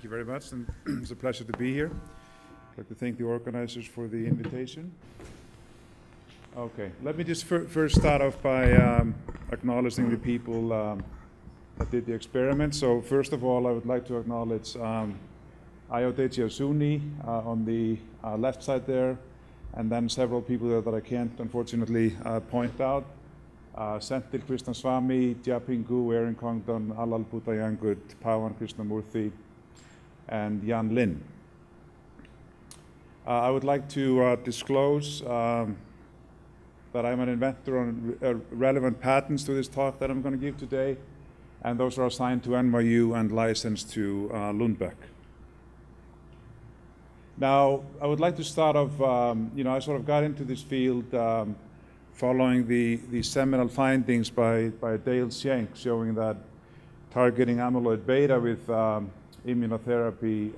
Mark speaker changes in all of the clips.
Speaker 1: Thank you very much, and it's a pleasure to be here. I'd like to thank the organizers for the invitation. Okay, let me just first start off by acknowledging the people that did the experiment. So first of all, I would like to acknowledge Ayodeji Osuni on the left side there, and then several people there that I can't unfortunately point out. Senthil Krishnaswamy, Japingu, Erin Congdon, Alal Putayangut, Pawan Krishnamurthy, and Jan Lin. I would like to disclose that I'm an inventor on relevant patents to this talk that I'm going to give today, and those are assigned to NYU and licensed to Lundbeck. Now, I would like to start off, I sort of got into this field following the seminal findings by Dale Schenk showing that targeting amyloid beta with immunotherapy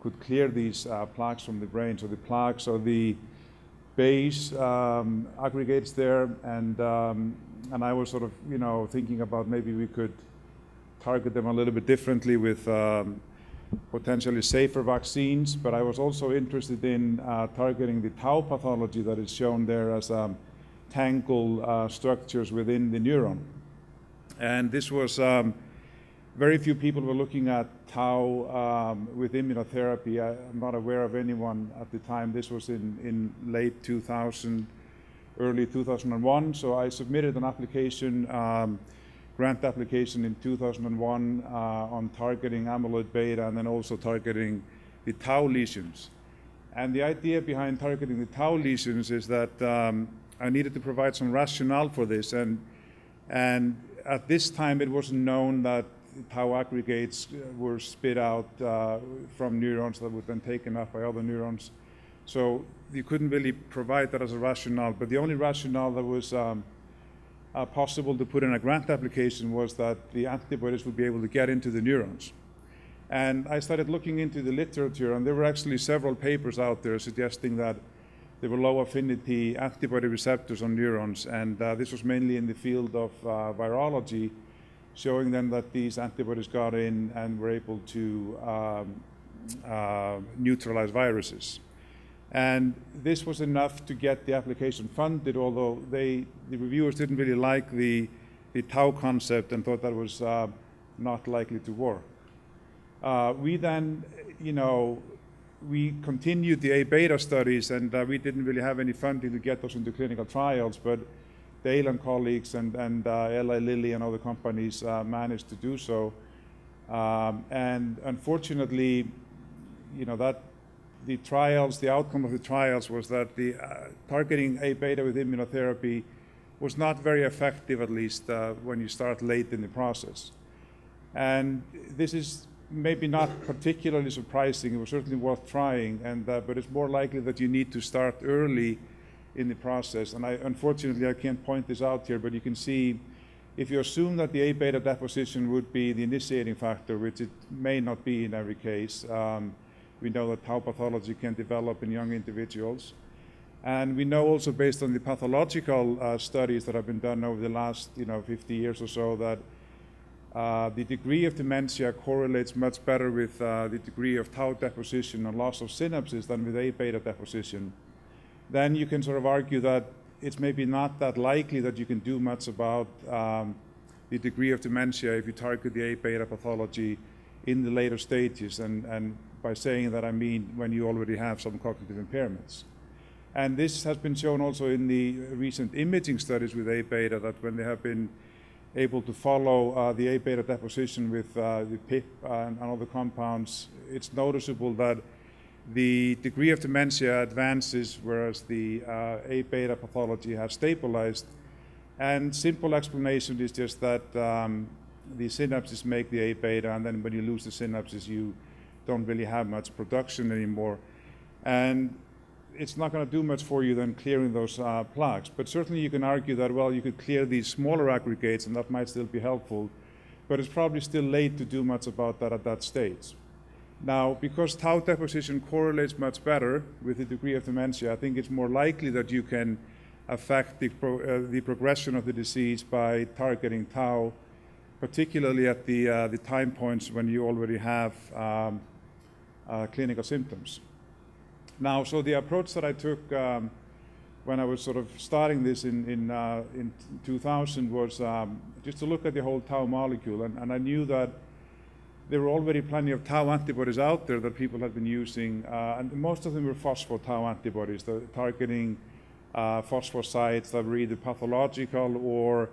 Speaker 1: could clear these plaques from the brain. So the plaques are the base aggregates there, and I was sort of, thinking about maybe we could target them a little bit differently with potentially safer vaccines, but I was also interested in targeting the tau pathology that is shown there as tangled structures within the neuron. And this was, very few people were looking at tau with immunotherapy. I'm not aware of anyone at the time. This was in late 2000, early 2001. So I submitted an application, grant application in 2001 on targeting amyloid beta and then also targeting the tau lesions. And the idea behind targeting the tau lesions is that I needed to provide some rationale for this. And at this time, it wasn't known that tau aggregates were spit out from neurons that were then taken up by other neurons. So you couldn't really provide that as a rationale. But the only rationale that was possible to put in a grant application was that the antibodies would be able to get into the neurons. And I started looking into the literature, and there were actually several papers out there suggesting that there were low affinity antibody receptors on neurons, and this was mainly in the field of virology, showing then that these antibodies got in and were able to neutralize viruses. And this was enough to get the application funded, although the reviewers didn't really like the tau concept and thought that was not likely to work. We then, we continued the A-beta studies, and we didn't really have any funding to get those into clinical trials, but Dale and colleagues and Eli Lilly and other companies managed to do so. And unfortunately, that the outcome of the trials was that the targeting A-beta with immunotherapy was not very effective, at least when you start late in the process. And this is maybe not particularly surprising. It was certainly worth trying, but it's more likely that you need to start early in the process. And unfortunately, I can't point this out here, but you can see if you assume that the A-beta deposition would be the initiating factor, which it may not be in every case. We know that tau pathology can develop in young individuals. And we know also based on the pathological studies that have been done over the last 50 years or so that the degree of dementia correlates much better with the degree of tau deposition and loss of synapses than with A-beta deposition. Then you can sort of argue that it's maybe not that likely that you can do much about the degree of dementia if you target the A-beta pathology in the later stages. And by saying that, I mean when you already have some cognitive impairments. And this has been shown also in the recent imaging studies with A-beta, that when they have been able to follow the A-beta deposition with the PIP and other compounds, it's noticeable that the degree of dementia advances, whereas the A-beta pathology has stabilized. And simple explanation is just that the synapses make the A-beta, and then when you lose the synapses, you don't really have much production anymore. And it's not going to do much for you than clearing those plaques. But certainly you can argue that, well, you could clear these smaller aggregates, and that might still be helpful. But it's probably still late to do much about that at that stage. Now, because tau deposition correlates much better with the degree of dementia, I think it's more likely that you can affect the progression of the disease by targeting tau particularly at the time points when you already have clinical symptoms. Now, so the approach that I took when I was sort of starting this in 2000 was just to look at the whole tau molecule, and I knew that there were already plenty of tau antibodies out there that people had been using, and most of them were phospho-tau antibodies, targeting phosphosites that were either pathological or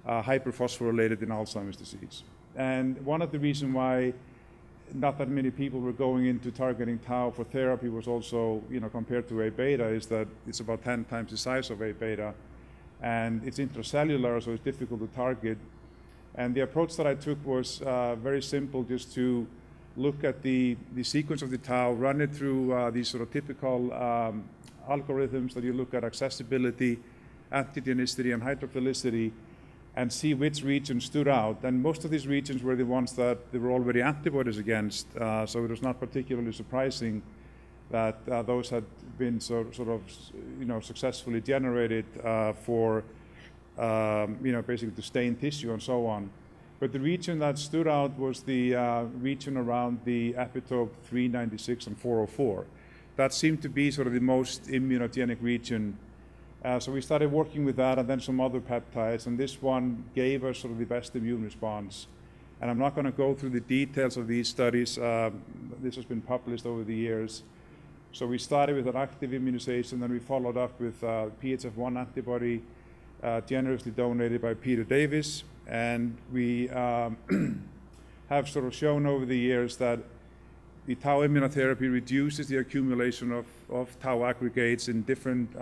Speaker 1: hyperphosphorylated in Alzheimer's disease. And one of the reasons why not that many people were going into targeting tau for therapy was also, compared to A-beta, is that it's about 10 times the size of A-beta, and it's intracellular, so it's difficult to target. And the approach that I took was very simple, just to look at the sequence of the tau, run it through these sort of typical algorithms that you look at accessibility, antigenicity, and hydrophilicity, and see which regions stood out. And most of these regions were the ones that there were already antibodies against, so it was not particularly surprising that those had been sort of successfully generated for basically to stain tissue and so on. But the region that stood out was the region around the epitope 396 and 404. That seemed to be sort of the most immunogenic region. So we started working with that, and then some other peptides, and this one gave us sort of the best immune response. And I'm not going to go through the details of these studies. This has been published over the years. So we started with an active immunization, then we followed up with PHF1 antibody, generously donated by Peter Davis. And we have sort of shown over the years that the tau immunotherapy reduces the accumulation of tau aggregates in different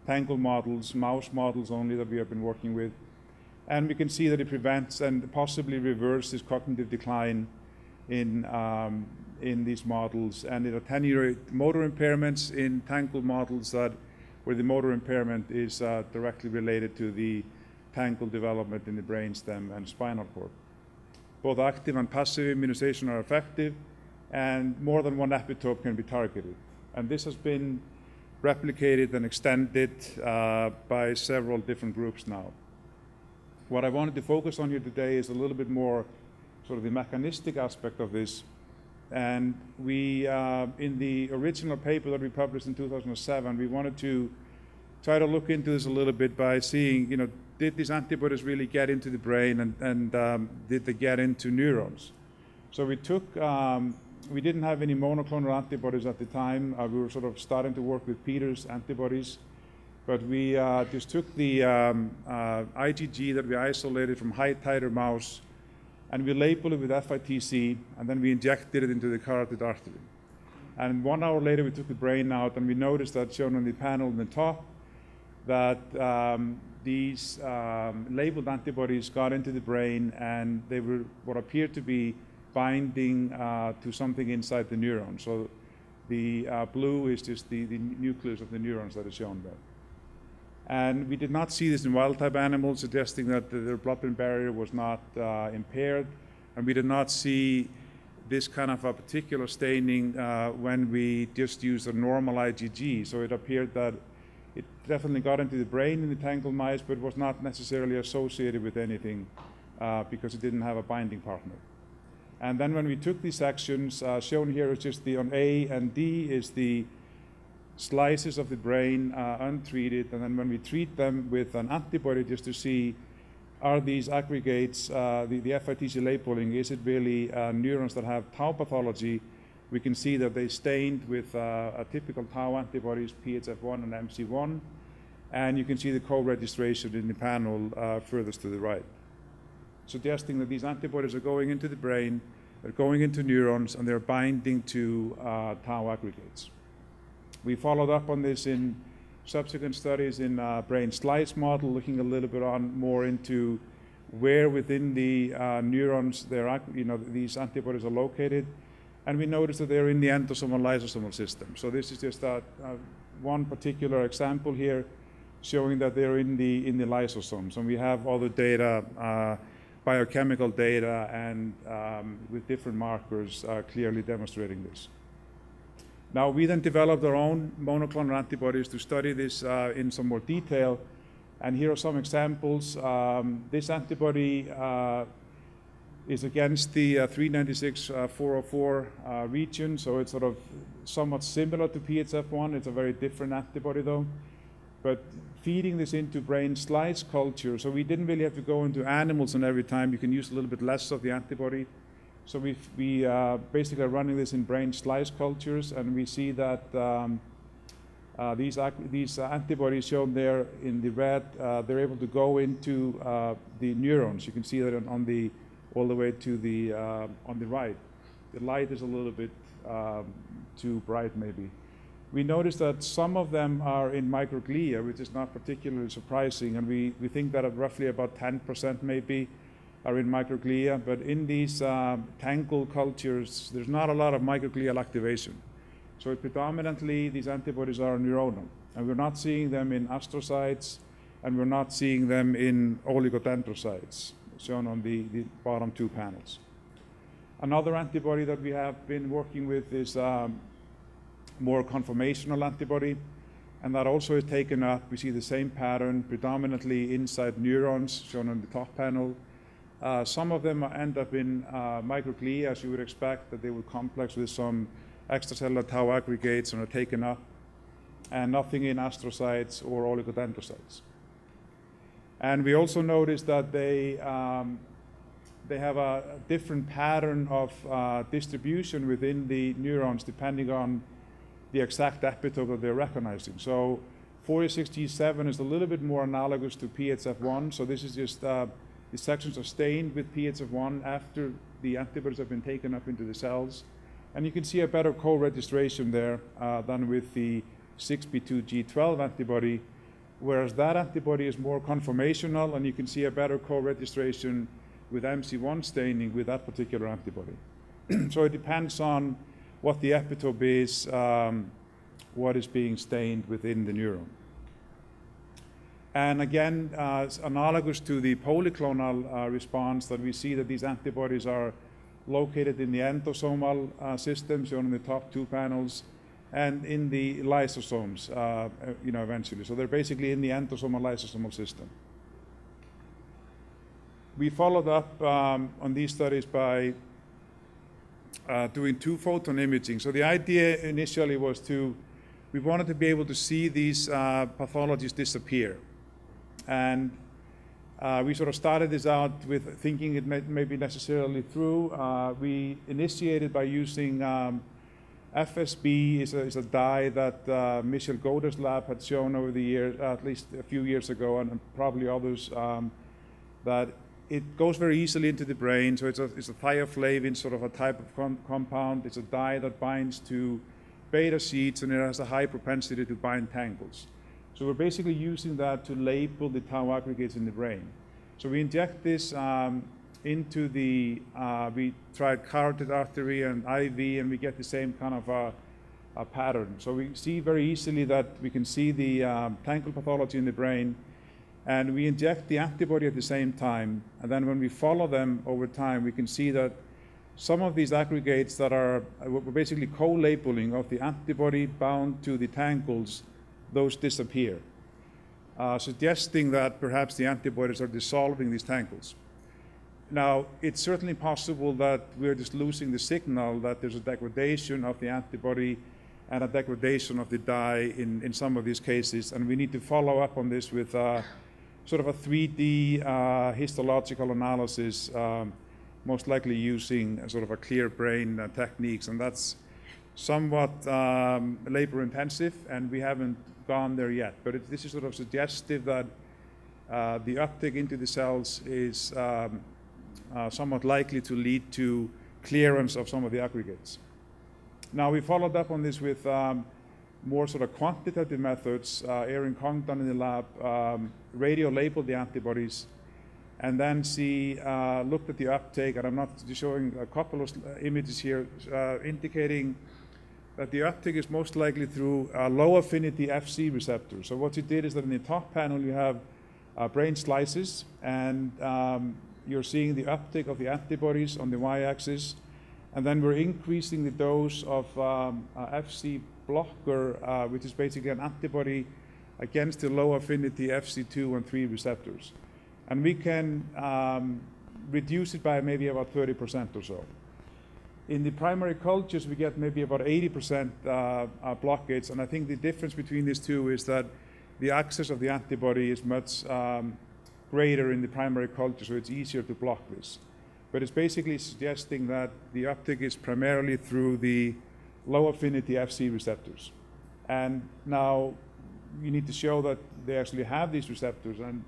Speaker 1: tangle models, mouse models only that we have been working with. And we can see that it prevents and possibly reverses cognitive decline in these models. And it attenuates motor impairments in tangle models where the motor impairment is directly related to the tangle development in the brainstem and spinal cord. Both active and passive immunization are effective, and more than one epitope can be targeted. And this has been replicated and extended by several different groups now. What I wanted to focus on here today is a little bit more sort of the mechanistic aspect of this. And we, in the original paper that we published in 2007, we wanted to try to look into this a little bit by seeing, did these antibodies really get into the brain, and did they get into neurons? So we took we didn't have any monoclonal antibodies at the time. We were sort of starting to work with Peter's antibodies, but we just took the IgG that we isolated from high titer mouse, and we labeled it with FITC, and then we injected it into the carotid artery. And 1 hour later, we took the brain out, and we noticed that, shown on the panel in the top, that these labeled antibodies got into the brain, and they were what appeared to be binding to something inside the neuron. So the blue is just the nucleus of the neurons that is shown there. And we did not see this in wild-type animals, suggesting that their blood-brain barrier was not impaired. And we did not see this kind of a particular staining when we just used a normal IgG. So it appeared that it definitely got into the brain in the tangled mice, but was not necessarily associated with anything because it didn't have a binding partner. And then when we took these sections, shown here is just on A and D is the slices of the brain untreated, and then when we treat them with an antibody just to see, are these aggregates, the FITC labeling, is it really neurons that have tau pathology? We can see that they stained with a typical tau antibodies, PHF1 and MC1, and you can see the co-registration in the panel furthest to the right, suggesting that these antibodies are going into the brain, they're going into neurons, and they're binding to tau aggregates. We followed up on this in subsequent studies in brain slice model, looking a little bit more into where within the neurons these antibodies are located, and we noticed that they're in the endosomal lysosomal system. So this is just one particular example here, showing that they're in the lysosomes, and we have other data, biochemical data, and with different markers clearly demonstrating this. Now, we then developed our own monoclonal antibodies to study this in some more detail, And here are some examples. This antibody is against the 396-404 region, so it's sort of somewhat similar to PHF1. It's a very different antibody though. But feeding this into brain slice culture, so we didn't really have to go into animals and every time. You can use a little bit less of the antibody. So we basically are running this in brain slice cultures, and we see that these antibodies shown there in the red, they're able to go into the neurons. You can see that on the all the way to the on the right. The light is a little bit too bright, maybe. We noticed that some of them are in microglia, which is not particularly surprising, and we think that roughly about 10% maybe are in microglia, but in these tangle cultures, there's not a lot of microglial activation. So predominantly, these antibodies are neuronal, and we're not seeing them in astrocytes, and we're not seeing them in oligodendrocytes, shown on the bottom two panels. Another antibody that we have been working with is more conformational antibody, and that also is taken up. We see the same pattern, predominantly inside neurons, shown on the top panel. Some of them end up in microglia, as you would expect, that they will complex with some extracellular tau aggregates and are taken up, and nothing in astrocytes or oligodendrocytes. And we also notice that they have a different pattern of distribution within the neurons depending on the exact epitope that they're recognizing. So 46G7 is a little bit more analogous to PHF1. So this is just the sections are stained with PHF1 after the antibodies have been taken up into the cells. And you can see a better co-registration there than with the 6B2G12 antibody, whereas that antibody is more conformational, and you can see a better co-registration with MC1 staining with that particular antibody. So it depends on what the epitope is, what is being stained within the neuron. And again, it's analogous to the polyclonal response that we see that these antibodies are located in the endosomal system, shown in the top two panels, and in the lysosomes, eventually. So they're basically in the endosomal lysosomal system. We followed up on these studies by doing two photon imaging. So the idea initially was we wanted to be able to see these pathologies disappear. And we sort of started this out with thinking it may be necessarily through. We initiated by using FSB is a dye that Michel Goder's lab had shown over the years, at least a few years ago, and probably others, that it goes very easily into the brain. So it's a thioflavin, sort of a type of compound. It's a dye that binds to beta sheets, and it has a high propensity to bind tangles. So we're basically using that to label the tau aggregates in the brain. So we inject this into the, we tried carotid artery and IV, and we get the same kind of a pattern. So we see very easily that we can see the tangle pathology in the brain, and we inject the antibody at the same time. And then when we follow them over time, we can see that some of these aggregates that are we're basically co-labeling of the antibody bound to the tangles, those disappear, suggesting that perhaps the antibodies are dissolving these tangles. Now, it's certainly possible that we're just losing the signal, that there's a degradation of the antibody and a degradation of the dye in some of these cases, and we need to follow up on this with sort of a 3D histological analysis, most likely using sort of a clear brain techniques, and that's somewhat labor intensive, and we haven't gone there yet. But this is sort of suggestive that the uptake into the cells is somewhat likely to lead to clearance of some of the aggregates. Now, we followed up on this with more sort of quantitative methods. Erin Congdon in the lab radio-labeled the antibodies, and then she looked at the uptake, and I'm not showing a couple of images here indicating that the uptake is most likely through low affinity FC receptors. So what you did is that in the top panel you have brain slices, and you're seeing the uptake of the antibodies on the y-axis, and then we're increasing the dose of FC blocker, which is basically an antibody against the low affinity FC2 and 3 receptors. And we can reduce it by maybe about 30% or so. In the primary cultures, we get maybe about 80% blockades, and I think the difference between these two is that the access of the antibody is much greater in the primary culture, so it's easier to block this. But it's basically suggesting that the uptake is primarily through the low affinity FC receptors. And now you need to show that they actually have these receptors, and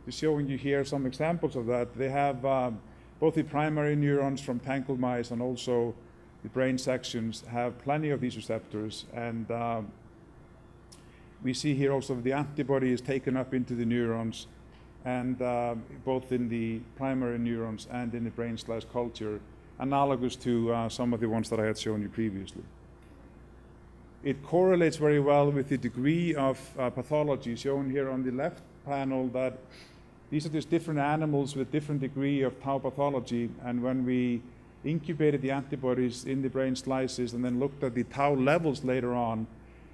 Speaker 1: to showing you here some examples of that, they have both the primary neurons from tangled mice and also the brain sections have plenty of these receptors. And we see here also the antibody is taken up into the neurons, and both in the primary neurons and in the brain slice culture, analogous to some of the ones that I had shown you previously. It correlates very well with the degree of pathology shown here on the left panel, that these are just different animals with different degree of tau pathology, and when we incubated the antibodies in the brain slices and then looked at the tau levels later on,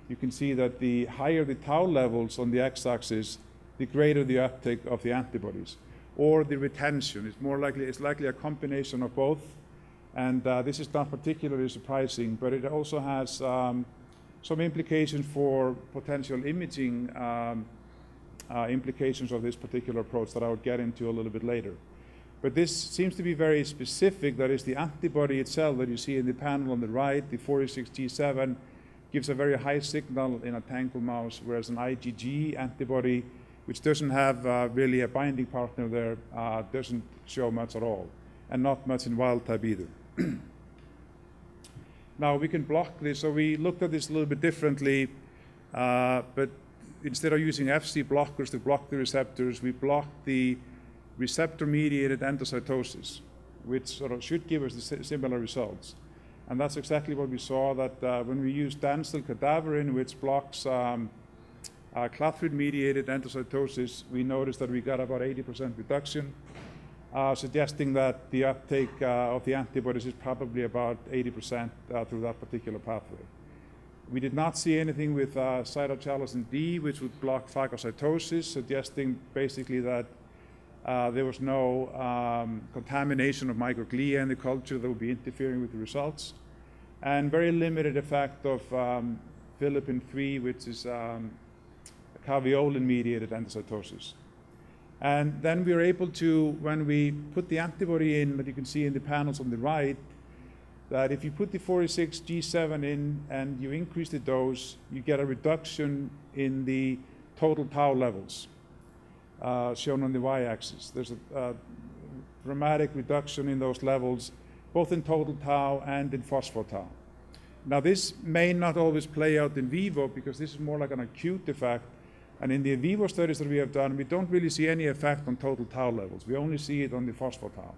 Speaker 1: you can see that the higher the tau levels on the x-axis, the greater the uptake of the antibodies, or the retention. It's likely a combination of both, and this is not particularly surprising, but it also has some implications for potential imaging implications of this particular approach that I would get into a little bit later. But this seems to be very specific. That is, the antibody itself that you see in the panel on the right, the 46G7, gives a very high signal in a tangled mouse, whereas an IgG antibody, which doesn't have really a binding partner there, doesn't show much at all, and not much in wild type either. Now we can block this, so we looked at this a little bit differently, but instead of using FC blockers to block the receptors, we blocked the receptor-mediated endocytosis, which sort of should give us the similar results. And that's exactly what we saw, that when we used dancel cadaverin, which blocks clathrin-mediated endocytosis, we noticed that we got about 80% reduction, suggesting that the uptake of the antibodies is probably about 80% through that particular pathway. We did not see anything with cytochalasin D, which would block phagocytosis, suggesting basically that there was no contamination of microglia in the culture that would be interfering with the results. And very limited effect of Philippin-3, which is caveolin-mediated endocytosis. And then we were able to, when we put the antibody in, that you can see in the panels on the right, that if you put the 46G7 in and you increase the dose, you get a reduction in the total tau levels, shown on the y-axis. There's a dramatic reduction in those levels, both in total tau and in phospho-tau. Now this may not always play out in vivo, because this is more like an acute effect, and in the in vivo studies that we have done, we don't really see any effect on total tau levels. We only see it on the phospho-tau.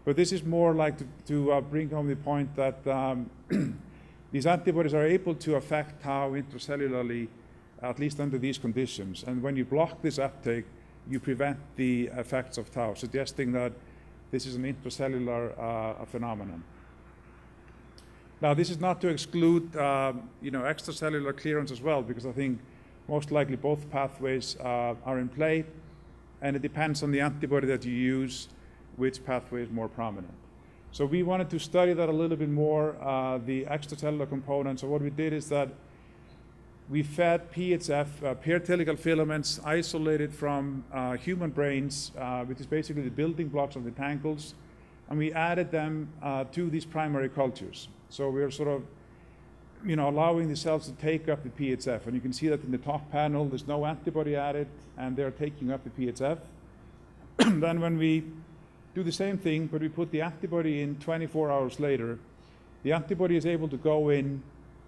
Speaker 1: But this is more like to bring home the point that these antibodies are able to affect tau intracellularly, at least under these conditions. And when you block this uptake, you prevent the effects of tau, suggesting that this is an intracellular phenomenon. Now, this is not to exclude extracellular clearance as well, because I think most likely both pathways are in play, and it depends on the antibody that you use, which pathway is more prominent. So we wanted to study that a little bit more, the extracellular component. So what we did is that we fed PHF, paired helical filaments, isolated from human brains, which is basically the building blocks of the tangles, and we added them to these primary cultures. So we're sort of allowing the cells to take up the PHF. And you can see that in the top panel, there's no antibody added, and they're taking up the PHF. Then when we do the same thing, but we put the antibody in 24 hours later, the antibody is able to go in,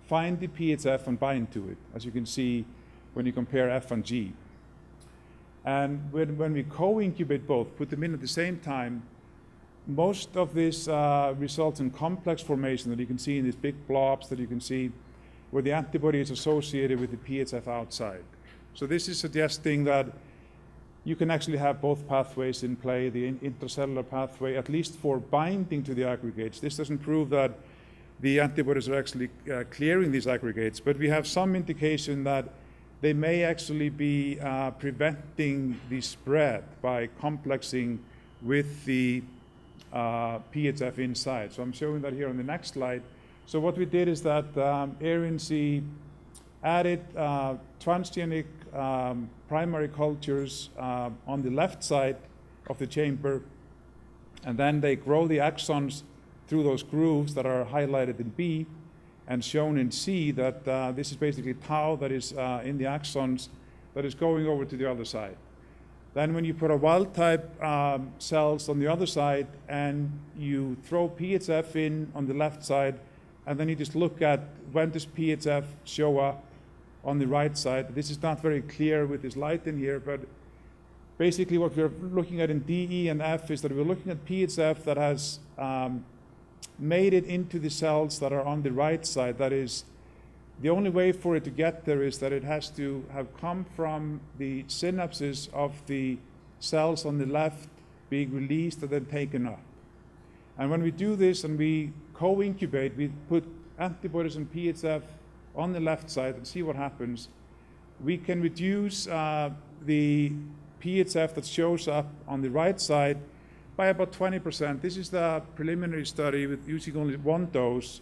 Speaker 1: find the PHF, and bind to it, as you can see when you compare F and G. And when we co-incubate both, put them in at the same time, most of this results in complex formation that you can see in these big blobs that you can see, where the antibody is associated with the PHF outside. So this is suggesting that you can actually have both pathways in play, the intracellular pathway, at least for binding to the aggregates. This doesn't prove that the antibodies are actually clearing these aggregates, but we have some indication that they may actually be preventing the spread by complexing with the PHF inside. So I'm showing that here on the next slide. So what we did is that ARIAN-C added transgenic primary cultures on the left side of the chamber, and then they grow the axons through those grooves that are highlighted in B and shown in C, that this is basically tau that is in the axons that is going over to the other side. Then when you put a wild type cells on the other side and you throw PHF in on the left side, and then you just look at when does PHF show up on the right side. This is not very clear with this light in here, but basically what we're looking at in D, E, and F is that we're looking at PHF that has made it into the cells that are on the right side. That is, the only way for it to get there is that it has to have come from the synapses of the cells on the left being released and then taken up. And when we do this and we co-incubate, we put antibodies and PHF on the left side and see what happens. We can reduce the PHF that shows up on the right side by about 20%. This is the preliminary study with using only one dose,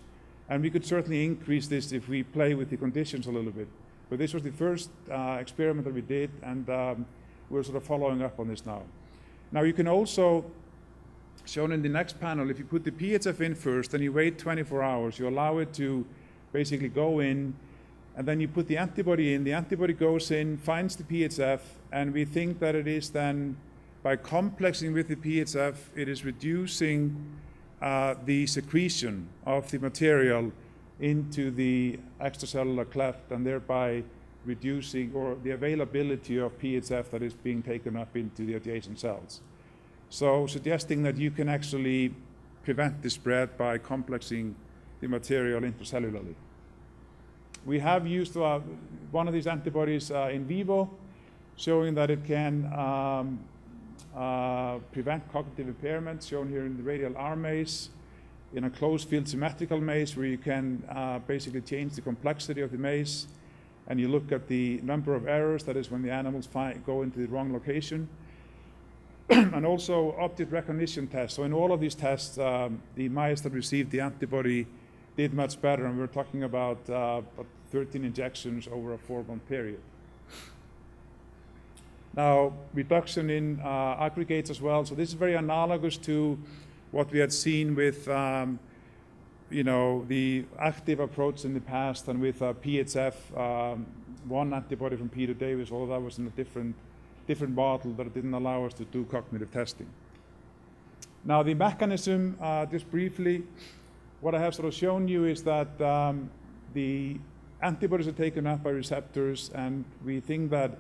Speaker 1: and we could certainly increase this if we play with the conditions a little bit. But this was the first experiment that we did, and we're sort of following up on this now. Now you can also, shown in the next panel, if you put the PHF in first, then you wait 24 hours, you allow it to basically go in, and then you put the antibody in. The antibody goes in, finds the PHF, and we think that it is then, by complexing with the PHF, it is reducing the secretion of the material into the extracellular cleft, and thereby reducing or the availability of PHF that is being taken up into the adjacent cells. So suggesting that you can actually prevent the spread by complexing the material intracellularly. We have used one of these antibodies in vivo, showing that it can prevent cognitive impairment, shown here in the radial R maze, in a closed field symmetrical maze where you can basically change the complexity of the maze, and you look at the number of errors, that is when the animals go into the wrong location. And also object recognition tests. So in all of these tests, the mice that received the antibody did much better, and we're talking about 13 injections over a 4-month period. Now, reduction in aggregates as well. So this is very analogous to what we had seen with the active approach in the past, and with PHF, one antibody from Peter Davis, although that was in a different model that didn't allow us to do cognitive testing. Now the mechanism, just briefly, what I have sort of shown you is that the antibodies are taken up by receptors, and we think that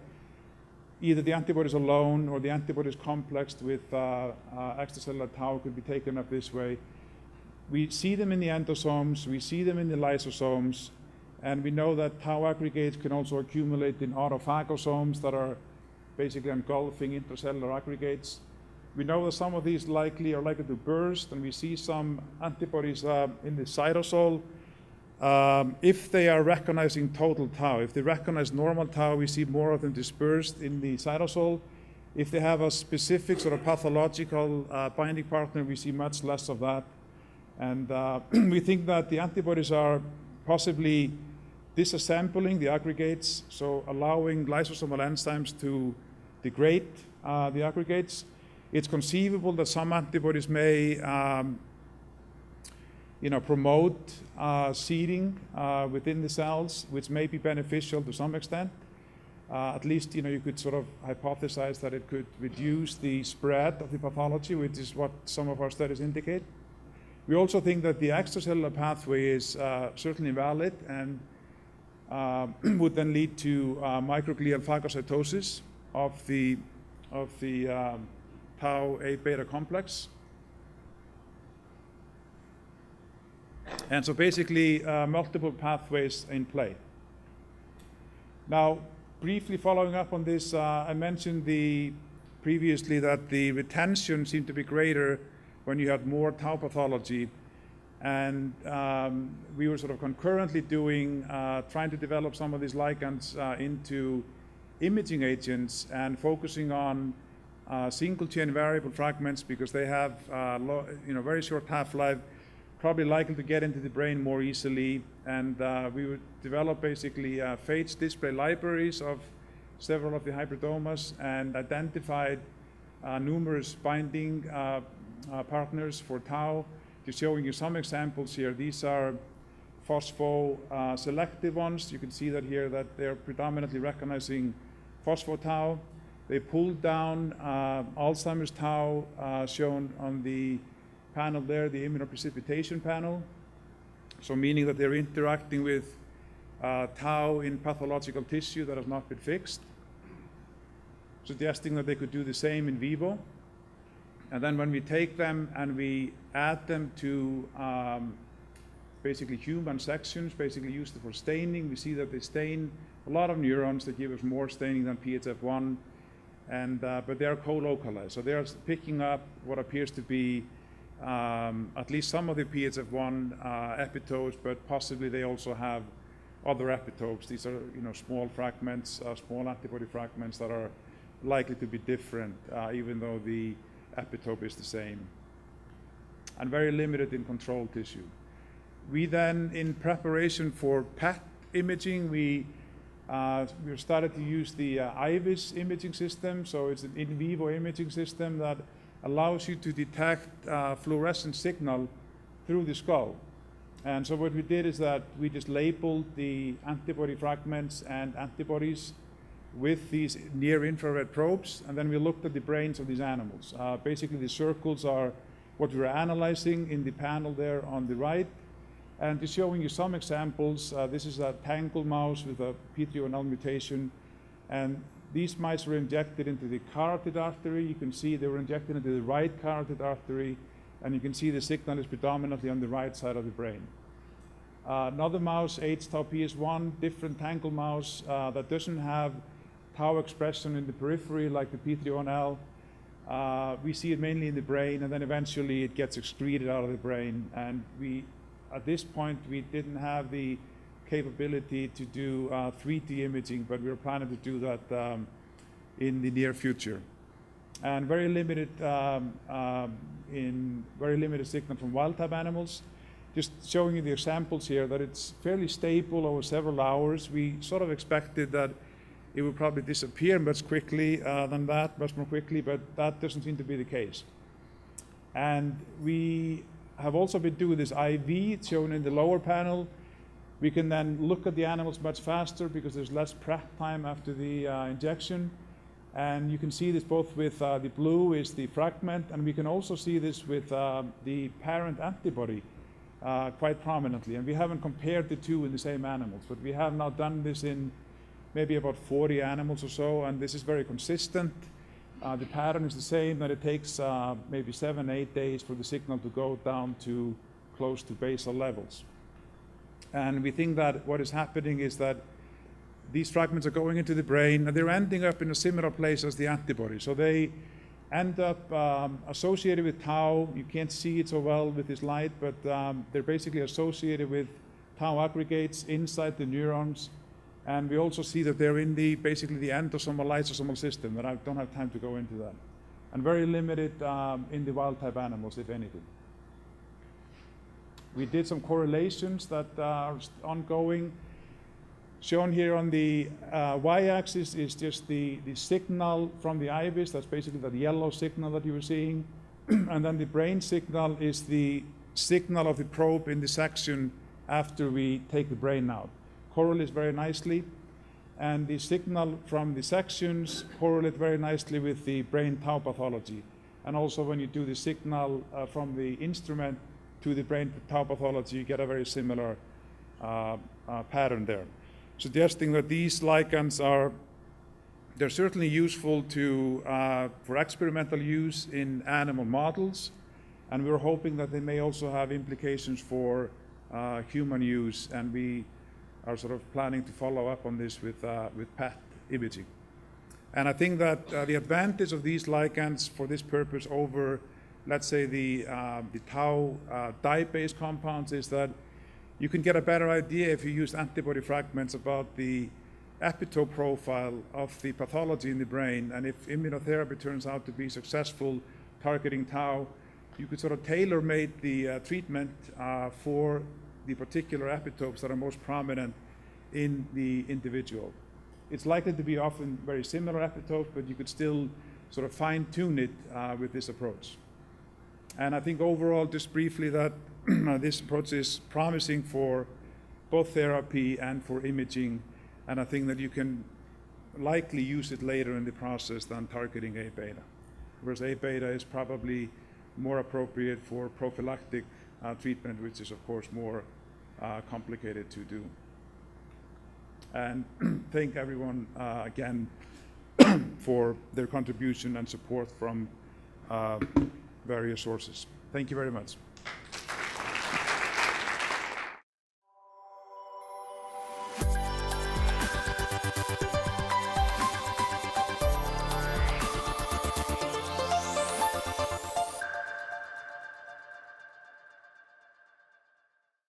Speaker 1: either the antibodies alone or the antibodies complexed with extracellular tau could be taken up this way. We see them in the endosomes, we see them in the lysosomes, and we know that tau aggregates can also accumulate in autophagosomes that are basically engulfing intracellular aggregates. We know that some of these are likely to burst, and we see some antibodies in the cytosol. If they are recognizing total tau, if they recognize normal tau, we see more of them dispersed in the cytosol. If they have a specific sort of pathological binding partner, we see much less of that. And we think that the antibodies are possibly disassembling the aggregates, so allowing lysosomal enzymes to degrade the aggregates. It's conceivable that some antibodies may promote seeding within the cells, which may be beneficial to some extent. At least, you could sort of hypothesize that it could reduce the spread of the pathology, which is what some of our studies indicate. We also think that the extracellular pathway is certainly valid and would then lead to microglial phagocytosis of the tau A beta complex. And so basically multiple pathways in play. Now, briefly following up on this, I mentioned previously that the retention seemed to be greater when you had more tau pathology. And we were sort of concurrently trying to develop some of these ligands into imaging agents and focusing on single chain variable fragments because they have very short half-life, probably likely to get into the brain more easily. And we would develop basically phage display libraries of several of the hybridomas and identified numerous binding partners for tau. Just showing you some examples here. These are phospho-selective ones. You can see that here that they're predominantly recognizing phospho-tau. They pulled down Alzheimer's tau, shown on the panel there, the immunoprecipitation panel. So meaning that they're interacting with tau in pathological tissue that has not been fixed, suggesting that they could do the same in vivo. And then when we take them and we add them to basically human sections, basically used for staining, we see that they stain a lot of neurons that give us more staining than PHF1, but they are co-localized. So they are picking up what appears to be at least some of the PHF1 epitopes, but possibly they also have other epitopes. These are small fragments, small antibody fragments that are likely to be different, even though the epitope is the same, and very limited in control tissue. We then, in preparation for PET imaging, we started to use the IVIS imaging system. So it's an in vivo imaging system that allows you to detect fluorescent signal through the skull. And so what we did is that we just labeled the antibody fragments and antibodies with these near-infrared probes, and then we looked at the brains of these animals. Basically, the circles are what we're analyzing in the panel there on the right. And just showing you some examples, this is a tangle mouse with a P3ONL mutation, and these mice were injected into the carotid artery. You can see they were injected into the right carotid artery, and you can see the signal is predominantly on the right side of the brain. Another mouse, H-tau-PS1, different tangle mouse that doesn't have tau expression in the periphery like the P3ONL. We see it mainly in the brain, and then eventually it gets excreted out of the brain. And at this point, we didn't have the capability to do 3D imaging, but we were planning to do that in the near future. And very limited signal from wild-type animals. Just showing you the examples here that it's fairly stable over several hours. We sort of expected that it would probably disappear much more quickly, but that doesn't seem to be the case. And we have also been doing this IV, it's shown in the lower panel. We can then look at the animals much faster because there's less prep time after the injection. And you can see this both with the blue is the fragment, and we can also see this with the parent antibody quite prominently. And we haven't compared the two in the same animals, but we have now done this in maybe about 40 animals or so, and this is very consistent. The pattern is the same, that it takes maybe 7-8 days for the signal to go down to close to basal levels. And we think that what is happening is that these fragments are going into the brain, and they're ending up in a similar place as the antibody. So they end up associated with tau. You can't see it so well with this light, but they're basically associated with tau aggregates inside the neurons. And we also see that they're in basically the endosomal lysosomal system, but I don't have time to go into that. And very limited in the wild-type animals, if anything. We did some correlations that are ongoing. Shown here on the y-axis is just the signal from the IVIS. That's basically the yellow signal that you were seeing. And then the brain signal is the signal of the probe in the section after we take the brain out. Correlates very nicely. And the signal from the sections correlate very nicely with the brain tau pathology. And also when you do the signal from the instrument to the brain tau pathology, you get a very similar pattern there, suggesting that these ligands they're certainly useful for experimental use in animal models, and we're hoping that they may also have implications for human use, and we are sort of planning to follow up on this with PET imaging. And I think that the advantage of these ligands for this purpose over let's say, the tau dye-based compounds is that you can get a better idea if you use antibody fragments about the epitope profile of the pathology in the brain. And if immunotherapy turns out to be successful targeting tau, you could sort of tailor-make the treatment for the particular epitopes that are most prominent in the individual. It's likely to be often very similar epitopes, but you could still sort of fine-tune it with this approach. And I think overall, just briefly, that this approach is promising for both therapy and for imaging, and I think that you can likely use it later in the process than targeting A-beta, whereas A-beta is probably more appropriate for prophylactic treatment, which is of course more complicated to do. And thank everyone again for their contribution and support from various sources. Thank you very much.